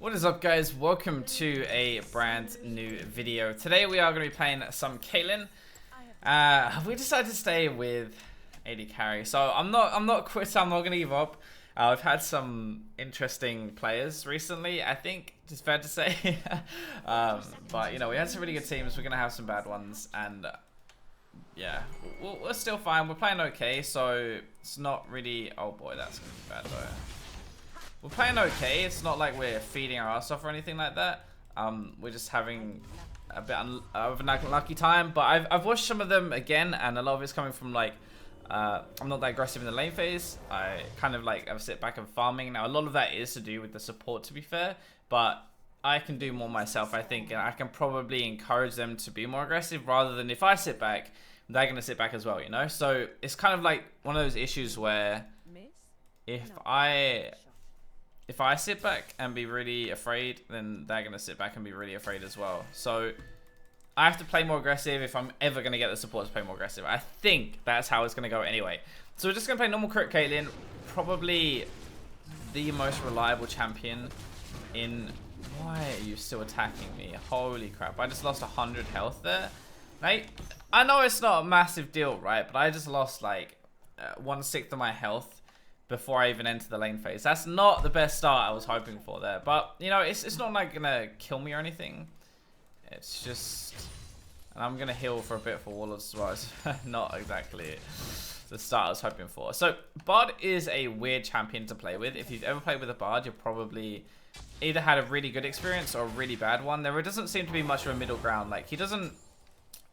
What is up, guys? Welcome to a brand new video. Today we are going to be playing some Caitlyn. We decided to stay with AD carry, so I'm not quit. I'm not going to give up. I've had some interesting players recently, I think it's fair to say. But you know, we had some really good teams. We're going to have some bad ones, and yeah, we're still fine. We're playing okay, so it's not really. Oh boy, that's going to be bad though. We're playing okay. It's not like we're feeding our ass off or anything like that. We're just having a bit of an unlucky time. But I've watched some of them again, and a lot of it's coming from like I'm not that aggressive in the lane phase. I kind of like sit back and farming. Now a lot of that is to do with the support, to be fair. But I can do more myself, I think, and I can probably encourage them to be more aggressive rather than if I sit back, they're gonna sit back as well, you know. So it's kind of like one of those issues where if I sit back and be really afraid, then they're going to sit back and be really afraid as well. So I have to play more aggressive if I'm ever going to get the support to play more aggressive. I think that's how it's going to go anyway. So we're just going to play normal crit Caitlyn. Probably the most reliable champion in... Why are you still attacking me? Holy crap. I just lost 100 health there. Now, I know it's not a massive deal, right? But I just lost like 1/6 of my health before I even enter the lane phase. That's not the best start I was hoping for there. But, you know, it's not like gonna kill me or anything. It's just... And I'm gonna heal for a bit for Warlords as well. It's not exactly the start I was hoping for. So, Bard is a weird champion to play with. If you've ever played with a Bard, you've probably either had a really good experience or a really bad one. There doesn't seem to be much of a middle ground. Like, he doesn't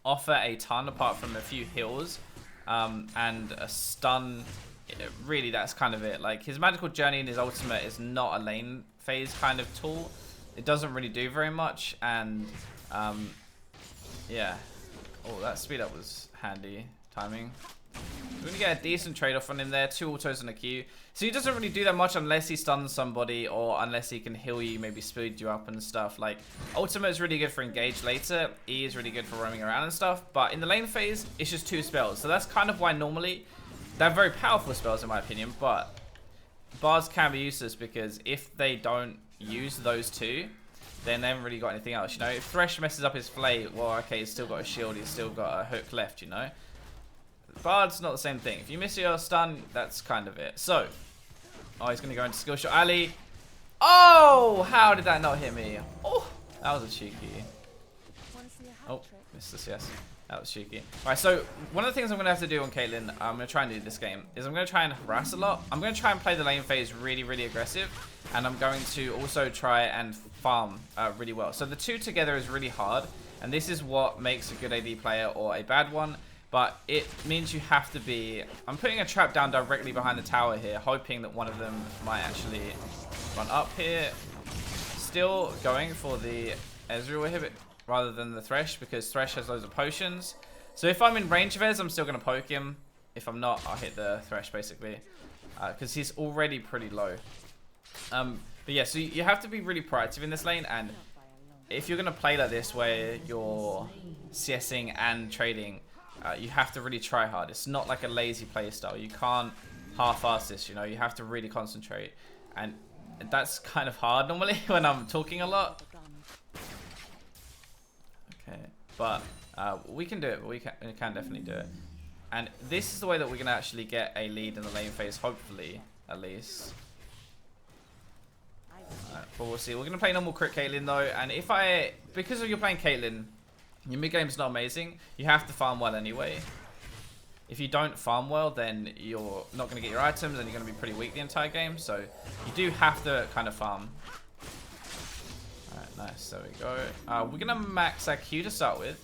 offer a ton apart from a few heals and a stun. Really, that's kind of it. Like, his magical journey and his ultimate is not a lane phase kind of tool. It doesn't really do very much, and yeah. Oh, that speed up was handy timing. We're gonna get a decent trade-off on him there. 2 autos and a Q. So he doesn't really do that much unless he stuns somebody or unless he can heal you, maybe speed you up and stuff. Like, ultimate is really good for engage later. E is really good for roaming around and stuff. But in the lane phase, it's just 2 spells. So that's kind of why normally they're very powerful spells in my opinion, but Bards can be useless because if they don't use those 2, then they haven't really got anything else, you know. If Thresh messes up his flay, well, okay, he's still got a shield, he's still got a hook left, you know. Bard's not the same thing. If you miss your stun, that's kind of it. So, oh, he's going to go into skill shot alley. Oh, how did that not hit me? Oh, that was a cheeky. Oh, missed this, yes. That was cheeky. Alright, so one of the things I'm going to have to do on Caitlyn, I'm going to try and do this game, is I'm going to try and harass a lot. I'm going to try and play the lane phase really, really aggressive. And I'm going to also try and farm really well. So the 2 together is really hard. And this is what makes a good AD player or a bad one. But it means you have to be... I'm putting a trap down directly behind the tower here, hoping that one of them might actually run up here. Still going for the Ezreal inhibit rather than the Thresh, because Thresh has loads of potions. So if I'm in range of Ez, I'm still going to poke him. If I'm not, I'll hit the Thresh, basically. Because he's already pretty low. But yeah, so you have to be really proactive in this lane. And if you're going to play like this, where you're CSing and trading, you have to really try hard. It's not like a lazy play style. You can't half-ass this, you know. You have to really concentrate. And that's kind of hard normally when I'm talking a lot. Okay, but we can do it. We can definitely do it. And this is the way that we're going to actually get a lead in the lane phase, hopefully, at least. But we'll see. We're going to play normal crit Caitlyn, though. And because you're playing Caitlyn, your mid-game's not amazing. You have to farm well anyway. If you don't farm well, then you're not going to get your items, and you're going to be pretty weak the entire game. So you do have to kind of farm. Alright, nice. There we go. We're going to max our Q to start with.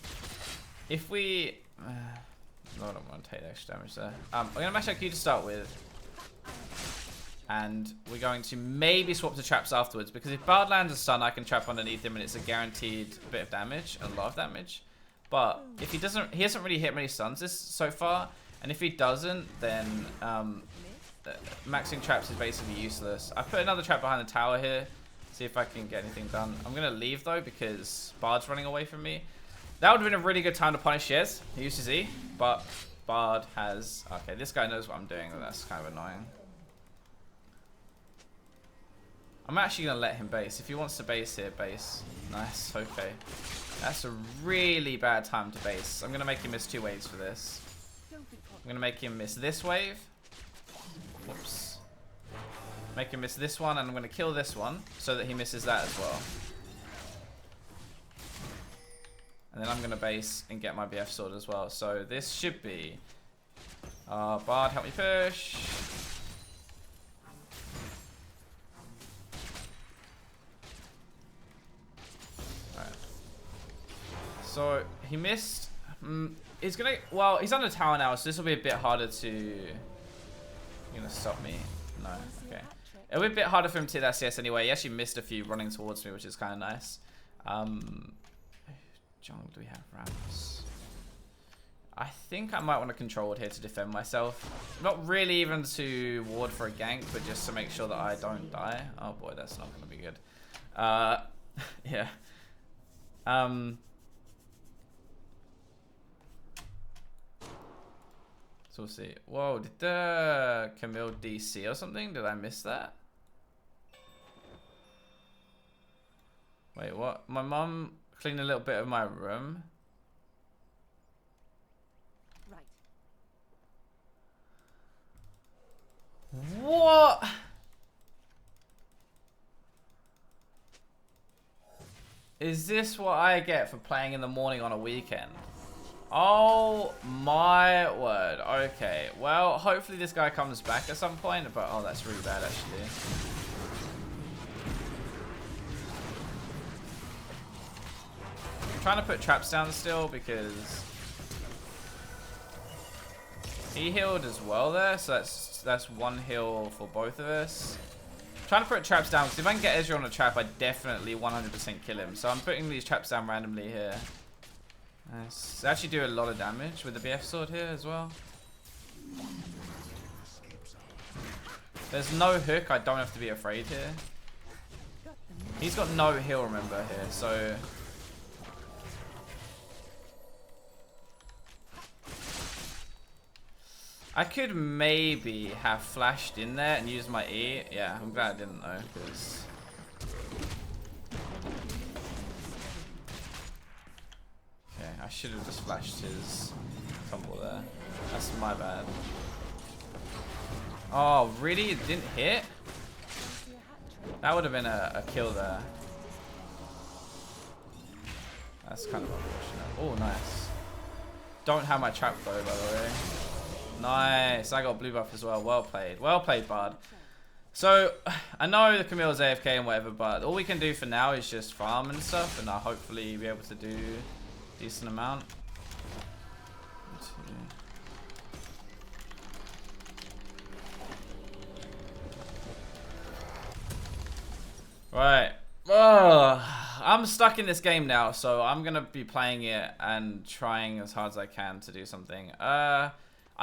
If we... no, I don't want to take extra damage there. We're going to max our Q to start with. And we're going to maybe swap to traps afterwards, because if Bard lands a stun, I can trap underneath him and it's a guaranteed bit of damage, a lot of damage. But if he hasn't really hit many stuns so far, and if he doesn't, then maxing traps is basically useless. I put another trap behind the tower here, see if I can get anything done. I'm going to leave though, because Bard's running away from me. That would have been a really good time to punish Yez. He uses E, but Bard has... Okay, this guy knows what I'm doing, and that's kind of annoying. I'm actually going to let him base. If he wants to base here, base. Nice, okay. That's a really bad time to base. I'm going to make him miss 2 waves for this. I'm going to make him miss this wave. Whoops. Make him miss this one, and I'm going to kill this one so that he misses that as well. And then I'm going to base and get my BF sword as well. So this should be... Bard, help me push. So he missed. He's gonna. Well, he's under tower now, so this will be a bit harder to. You're gonna stop me? No. Okay. It'll be a bit harder for him to hit that CS anyway. He actually missed a few running towards me, which is kind of nice. Jungle, do we have Rams? I think I might want to control it here to defend myself. Not really even to ward for a gank, but just to make sure that I don't die. Oh boy, that's not gonna be good. Yeah. So we'll see. Whoa, did the Camille DC or something? Did I miss that? Wait, what? My mum cleaned a little bit of my room. Right. What? Is this what I get for playing in the morning on a weekend? Oh my word. Okay. Well, hopefully this guy comes back at some point, but oh, that's really bad actually. I'm trying to put traps down still because he healed as well there, so that's 1 heal for both of us. I'm trying to put traps down because if I can get Ezra on a trap, I definitely 100% kill him. So I'm putting these traps down randomly here. Nice. They actually do a lot of damage with the BF sword here as well. There's no hook, I don't have to be afraid here. He's got no heal, remember, here, so... I could maybe have flashed in there and used my E. Yeah, I'm glad I didn't though, because... I should have just flashed his tumble there. That's my bad. Oh, really? It didn't hit? That would have been a kill there. That's kind of unfortunate. Oh, nice. Don't have my trap though, by the way. Nice. I got blue buff as well. Well played. Well played, Bard. So, I know the Camille's AFK and whatever, but all we can do for now is just farm and stuff, and I'll hopefully be able to do decent amount. Right. I'm stuck in this game now, so I'm gonna be playing it and trying as hard as I can to do something. I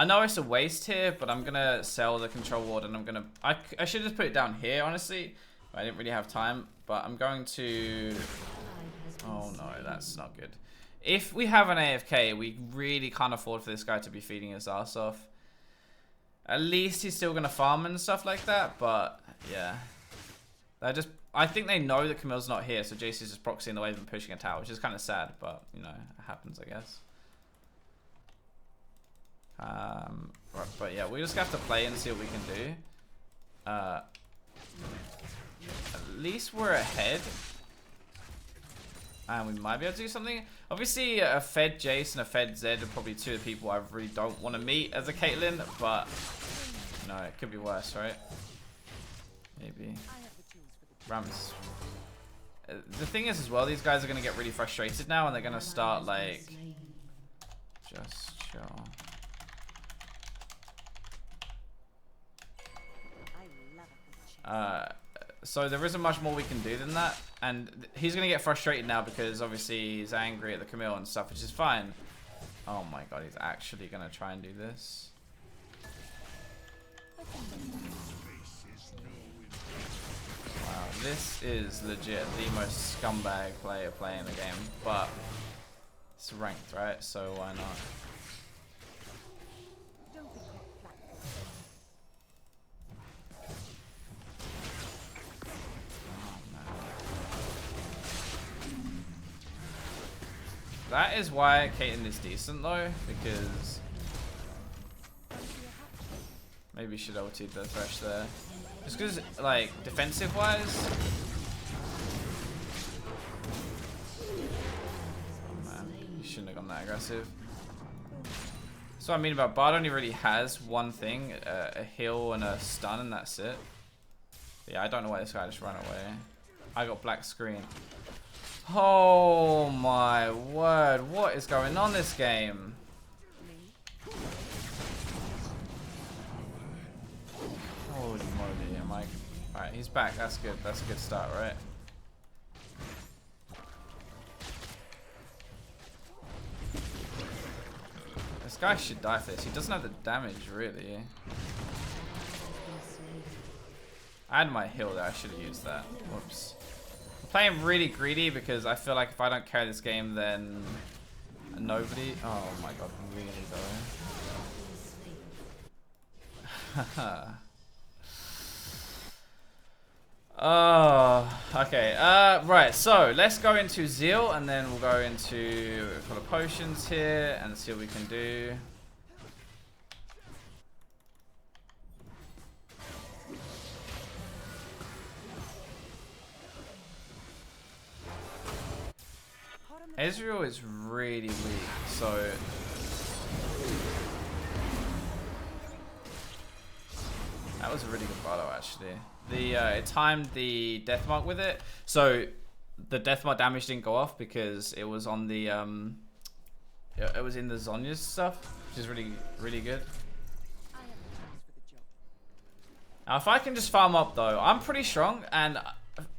know it's a waste here, but I'm gonna sell the control ward and I'm gonna... I should just put it down here, honestly. I didn't really have time, but I'm going to... Oh no, that's not good. If we have an AFK, we really can't afford for this guy to be feeding his ass off. At least he's still gonna farm and stuff like that, but yeah. I think they know that Camille's not here, so JC's just proxying the wave and pushing a tower, which is kind of sad, but you know, it happens, I guess. Right, but yeah, we just have to play and see what we can do. At least we're ahead. And we might be able to do something. Obviously, a Fed Jace and a Fed Zed are probably 2 of the people I really don't want to meet as a Caitlyn, but no, it could be worse, right? Maybe. Rams. The thing is as well, these guys are going to get really frustrated now and they're going to start like... Just chill. So there isn't much more we can do than that, and he's gonna get frustrated now because obviously he's angry at the Camille and stuff, which is fine. Oh my god, he's actually gonna try and do this. Wow, this is legit the most scumbag player playing the game, but it's ranked, right? So why not? That is why Caitlyn is decent though, because maybe should ulti the Thresh there. Just because, like, defensive wise. Oh man, you shouldn't have gone that aggressive. So I mean about Bard only really has one thing, a heal and a stun, and that's it. But yeah, I don't know why this guy just ran away. I got black screen. Oh my word, what is going on this game? Holy moly, am I... Alright, he's back, that's good, that's a good start, right? This guy should die for this. He doesn't have the damage, really. I had my heal there. I should have used that. Whoops. I'm playing really greedy because I feel like if I don't carry this game, then nobody... Oh my god, really though. Oh, okay. Right, so let's go into Zeal and then we'll go into a couple of potions here and see what we can do. Ezreal is really weak, so that was a really good battle actually. It timed the death mark with it, so the death mark damage didn't go off because it was on the it was in the Zhonya's stuff, which is really good. Now if I can just farm up though, I'm pretty strong, and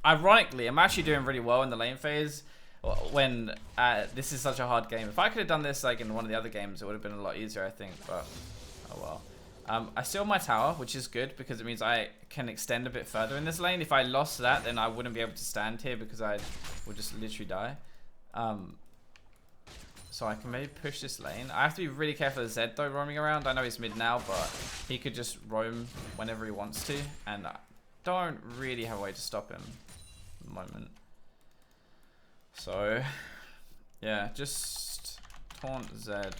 ironically I'm actually doing really well in the lane phase when this is such a hard game. If I could have done this like in one of the other games, it would have been a lot easier, I think, but oh well. I steal my tower, which is good because it means I can extend a bit further in this lane. If I lost that, then I wouldn't be able to stand here because I would just literally die. So I can maybe push this lane. I have to be really careful of Zed though roaming around. I know he's mid now, but he could just roam whenever he wants to, and I don't really have a way to stop him at the moment. So yeah, just taunt Zed.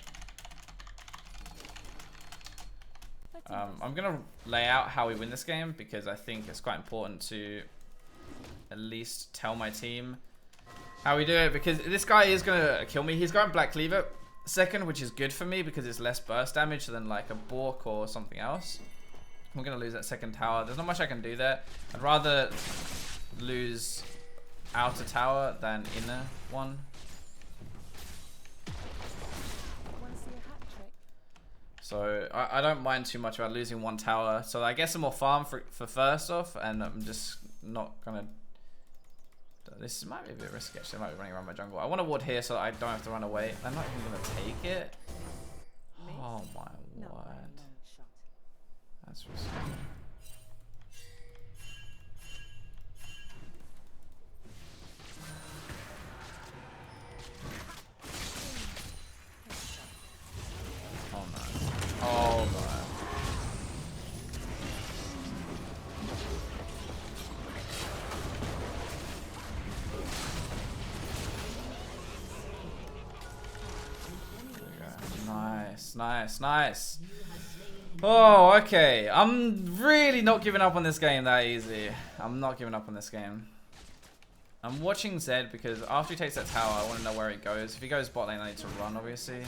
I'm gonna lay out how we win this game because I think it's quite important to at least tell my team how we do it, because this guy is gonna kill me. He's going Black Cleaver second, which is good for me because it's less burst damage than like a Bork or something else. We're gonna lose that second tower. There's not much I can do there. I'd rather lose outer tower than inner one. So I don't mind too much about losing one tower. So I guess I'm more farm for first off, and I'm just not gonna. This might be a bit risky actually. I might be running around my jungle. I want to ward here so that I don't have to run away. I'm not even gonna take it. Oh my word. That's risky. Oh man. Nice, nice, nice. Oh, okay. I'm really not giving up on this game that easy. I'm not giving up on this game. I'm watching Zed because after he takes that tower, I want to know where he goes. If he goes bot lane, I need to run, obviously.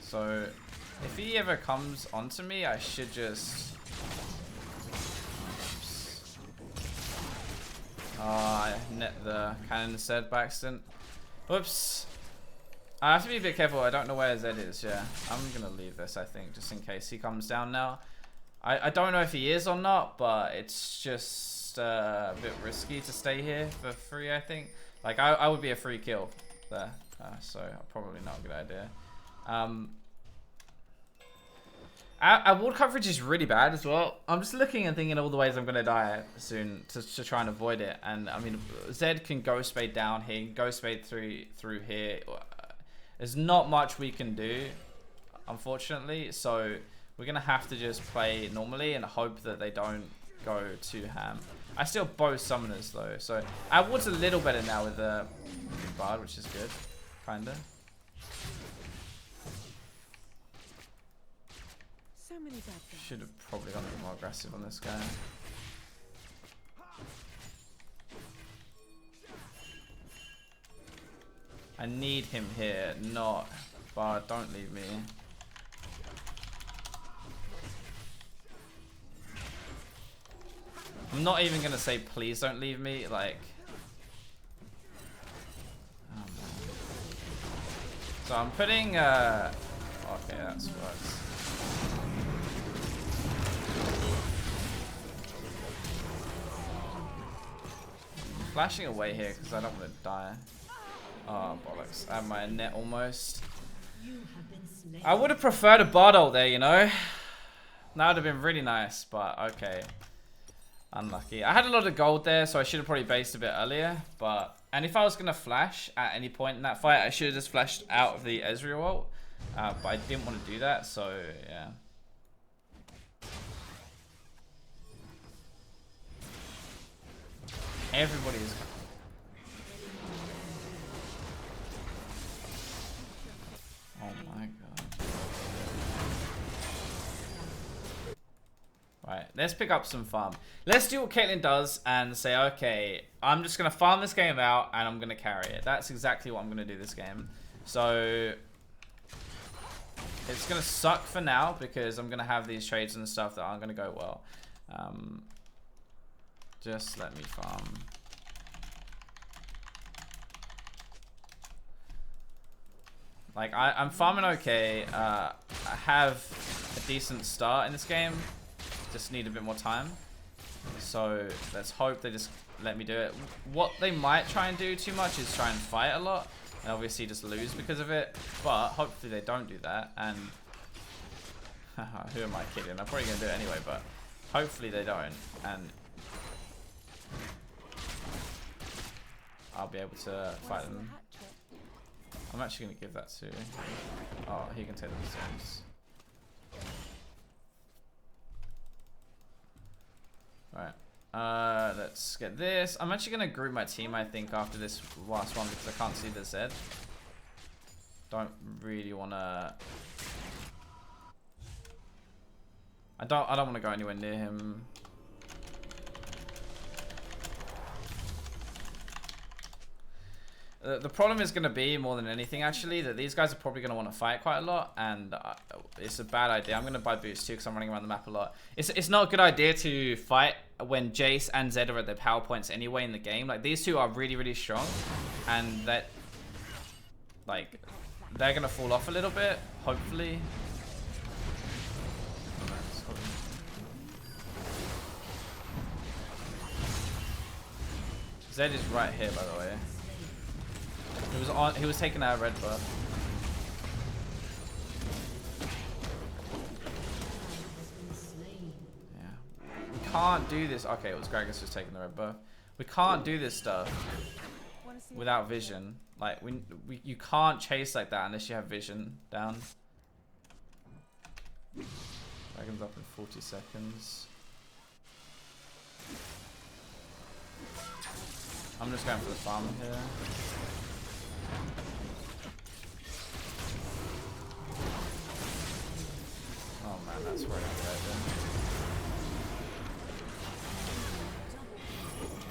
So, if he ever comes onto me, I should just... I net the cannon instead by accident. Whoops. I have to be a bit careful. I don't know where Zed is, yeah. I'm going to leave this, I think, just in case he comes down now. I don't know if he is or not, but it's just a bit risky to stay here for free, I think. Like, I would be a free kill there, so probably not a good idea. Our ward coverage is really bad as well. I'm just looking and thinking all the ways I'm going to die soon to try and avoid it. And I mean, Zed can Ghost Spade down here, Ghost Spade through here. There's not much we can do, unfortunately. So we're going to have to just play normally and hope that they don't go too ham. I still both summoners though, so our ward's a little better now with the Bard, which is good, kinda. So many bad guys. Should have probably gone a bit more aggressive on this guy. I need him here, not Bard. Don't leave me. I'm not even gonna say please don't leave me, like. Oh man. So I'm putting okay, that's works. Flashing away here because I don't want to die. Oh bollocks. I have my net almost. I would have preferred a bot ult there, you know. That would have been really nice, but okay. Unlucky. I had a lot of gold there, so I should have probably based a bit earlier. But and if I was gonna flash at any point in that fight, I should have just flashed out of the Ezreal ult. But I didn't want to do that, so yeah. Everybody is. Oh my god. Right, let's pick up some farm. Let's do what Caitlyn does and say, okay, I'm just going to farm this game out and I'm going to carry it. That's exactly what I'm going to do this game. So, it's going to suck for now because I'm going to have these trades and stuff that aren't going to go well. Just let me farm. Like, I'm farming okay. I have a decent start in this game. Just need a bit more time. So, let's hope they just let me do it. What they might try and do too much is try and fight a lot. And obviously just lose because of it. But, hopefully they don't do that. And, who am I kidding? I'm probably going to do it anyway, but hopefully they don't. And I'll be able to fight them. I'm actually going to give that to... Oh, he can take the stones. Right. Let's get this. I'm actually going to group my team, I think, after this last one because I can't see the Zed. Don't really want to... I don't want to go anywhere near him. The problem is going to be, more than anything actually, that these guys are probably going to want to fight quite a lot, and it's a bad idea. I'm going to buy boots too because I'm running around the map a lot. It's not a good idea to fight when Jace and Zed are at their power points anyway in the game. Like, these two are really, really strong, and that, like, they're going to fall off a little bit, hopefully. Zed is right here, by the way. He was taking our red buff. Yeah. We can't do this. Okay, it was Gragas just taking the red buff. We can't do this stuff without vision. Like, you can't chase like that unless you have vision down. Dragon's up in 40 seconds. I'm just going for the farm here. Oh man, that's where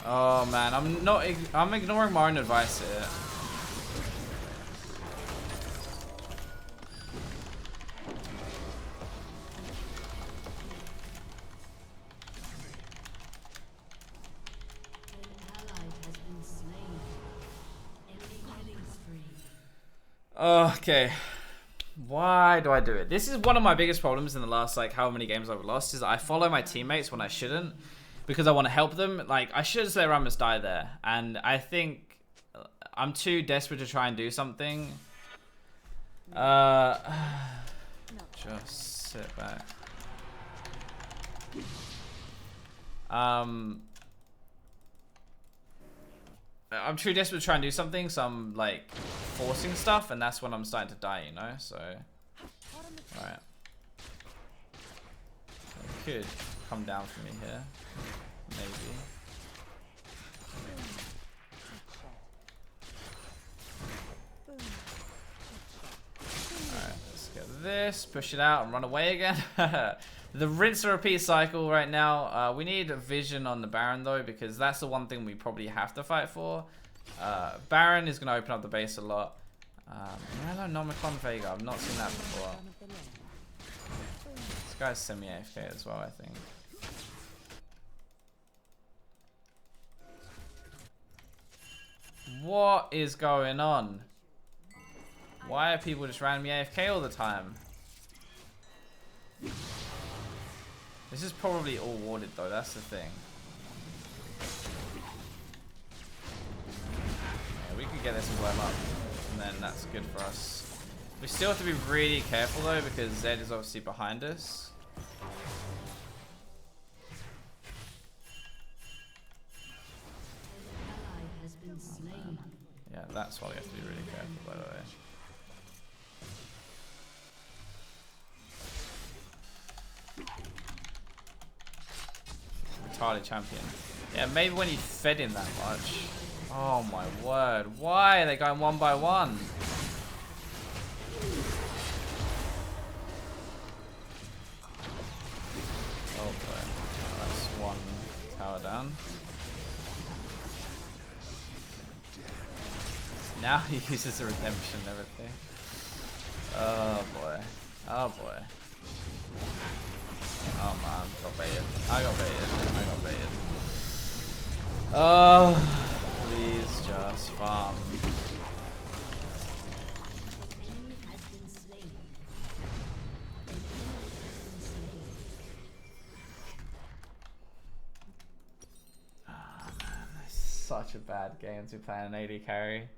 I'm Oh man, I'm ignoring my own advice here. Okay. Why do I do it? This is one of my biggest problems in the last, like, how many games I've lost, is that I follow my teammates when I shouldn't because I want to help them. Like, I should just let Rammus die there. And I think I'm too desperate to try and do something. Just sit back. I'm too desperate to try and do something, so I'm like forcing stuff, and that's when I'm starting to die, you know? So, alright. It could come down for me here. Maybe. this, push it out, and run away again. The rinse and repeat cycle right now. We need vision on the Baron though, because that's the one thing we probably have to fight for. Baron is going to open up the base a lot. Hello, Nomicon Vega. I've not seen that before. This guy's semi-AFK as well, I think. What is going on? Why are people just randomly AFK all the time? This is probably all warded though, that's the thing. Yeah, we could get this and blow him up, and then that's good for us. We still have to be really careful though, because Zed is obviously behind us. Yeah, that's why we have to be really careful, by the way. Entirely champion. Yeah, maybe when he fed him that much. Oh my word. Why are they going one by one? Oh boy. That's one tower down. Now he uses a redemption and everything. Oh boy. Oh boy. Oh man, got baited. I got baited. I got baited. Oh, please just farm. Oh man, that's such a bad game to play an AD carry.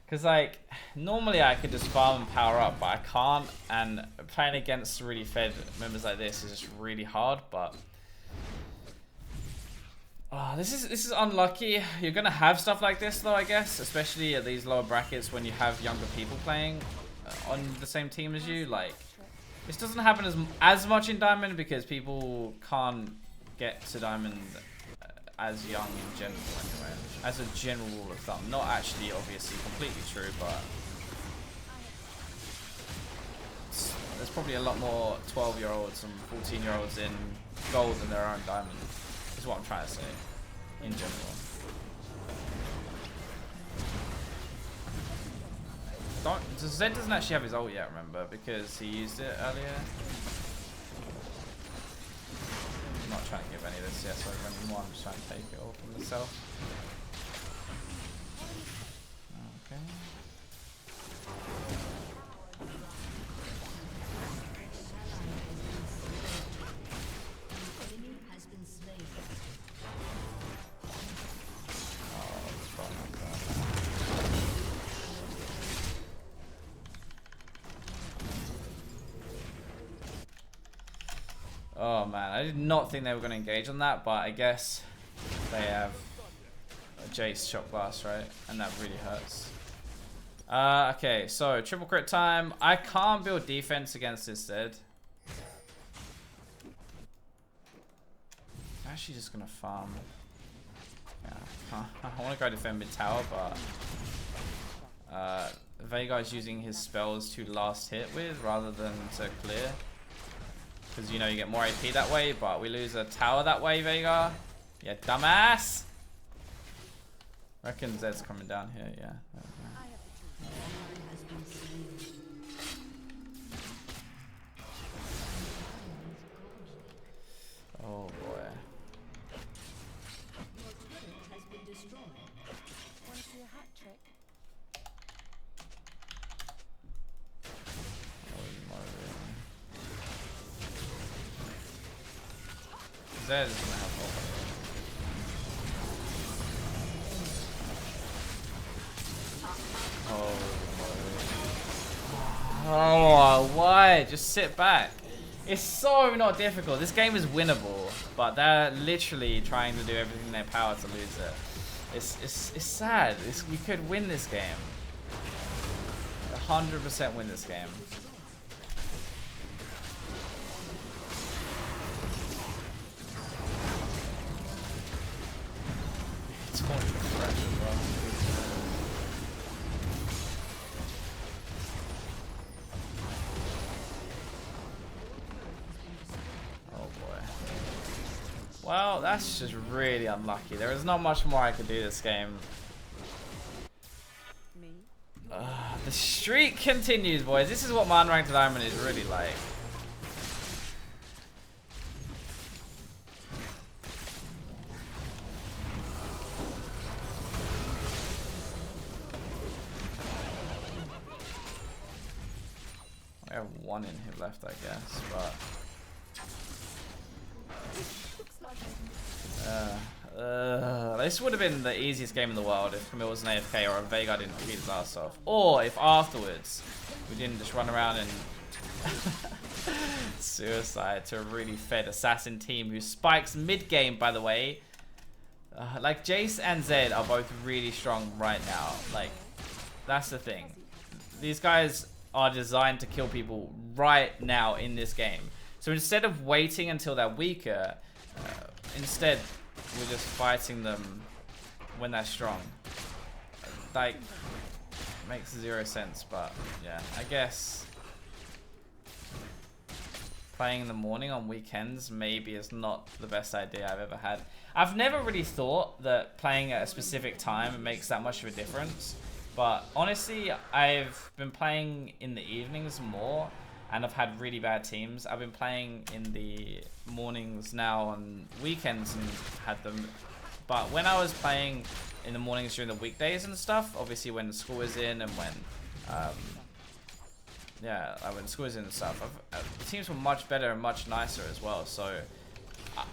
Because, like, normally I could just farm and power up, but I can't. And playing against really fed members like this is just really hard. But oh, this is unlucky. You're gonna have stuff like this, though, I guess, especially at these lower brackets when you have younger people playing on the same team as you. Like, this doesn't happen as much in Diamond because people can't get to Diamond as young in general anyway, as a general rule of thumb. Not actually obviously completely true, but there's probably a lot more 12-year-olds and 14-year-olds in gold than there are in diamond, is what I'm trying to say, in general. Zed doesn't actually have his ult yet, remember, because he used it earlier. I'm not trying to give any of this yet, so I'm just trying to take it all from myself. Okay. Oh man, I did not think they were going to engage on that, but I guess they have a Jace shot blast, right? And that really hurts. Okay, so triple crit time. I can't build defense against this Zed. I'm actually just going to farm. Yeah, I want to go defend mid tower, but Veigar is using his spells to last hit with rather than to clear. Because, you know, you get more AP that way, but we lose a tower that way, Veigar. Yeah, dumbass! Reckon Zed's coming down here, yeah. Oh, boy. Zed is gonna help all. Oh, why? Just sit back. It's so not difficult. This game is winnable, but they're literally trying to do everything in their power to lose it. It's sad. We could win this game. 100% win this game. Well, that's just really unlucky. There is not much more I could do this game. The streak continues, boys. This is what my Unranked Diamond is really like. I have one in him left, I guess, but... this would have been the easiest game in the world if Camille was an AFK or if Veigar didn't beat his ass off. Or if afterwards we didn't just run around and suicide to a really fed assassin team who spikes mid-game, by the way. Like, Jace and Zed are both really strong right now. Like, that's the thing. These guys are designed to kill people right now in this game. So instead of waiting until they're weaker, instead we're just fighting them when they're strong. Like, makes zero sense, but yeah, I guess playing in the morning on weekends maybe is not the best idea I've ever had. I've never really thought that playing at a specific time makes that much of a difference, but honestly, I've been playing in the evenings more, and I've had really bad teams. I've been playing in the mornings now on weekends and had them. But when I was playing in the mornings during the weekdays and stuff, obviously when school was in and when, yeah, when school was in and stuff, the teams were much better and much nicer as well. So,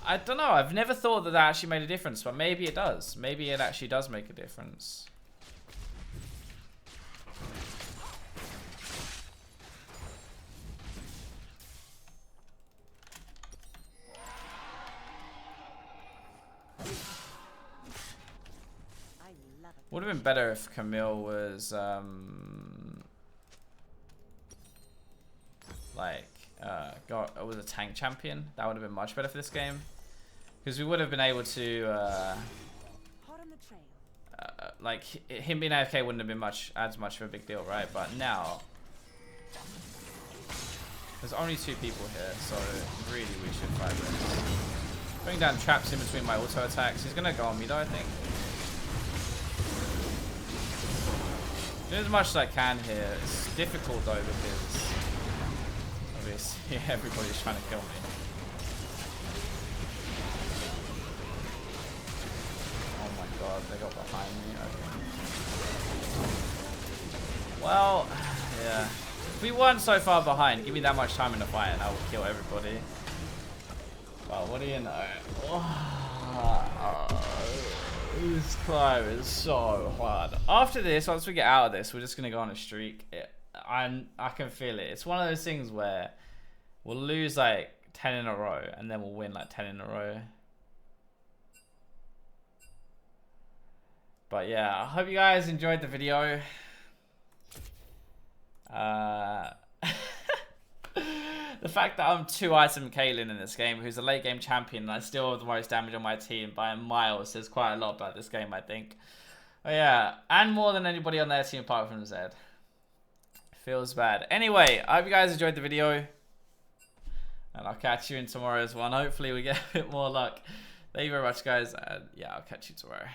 I don't know. I've never thought that that actually made a difference, but maybe it does. Maybe it actually does make a difference. Would have been better if Camille was was a tank champion. That would have been much better for this game, because we would have been able to like him being AFK wouldn't have been as much of a big deal, right? But now there's only 2 people here, so really we should fight this. Putting down traps in between my auto attacks. He's gonna go on me though, I think. Do as much as I can here. It's difficult though because obviously everybody's trying to kill me. Oh my god, they got behind me. Okay. Well, yeah. If we weren't so far behind, give me that much time in the fight and I will kill everybody. Well, what do you know? This climb is so hard. After this, once we get out of this, we're just gonna go on a streak. I can feel it. It's one of those things where we'll lose like 10 in a row and then we'll win like 10 in a row. But yeah, I hope you guys enjoyed the video. The fact that I'm 2-item Caitlyn in this game, who's a late game champion, and I still have the most damage on my team by a mile, says quite a lot about this game, I think. But yeah, and more than anybody on their team apart from Zed. Feels bad. Anyway, I hope you guys enjoyed the video, and I'll catch you in tomorrow's one. Hopefully we get a bit more luck. Thank you very much, guys, and yeah, I'll catch you tomorrow.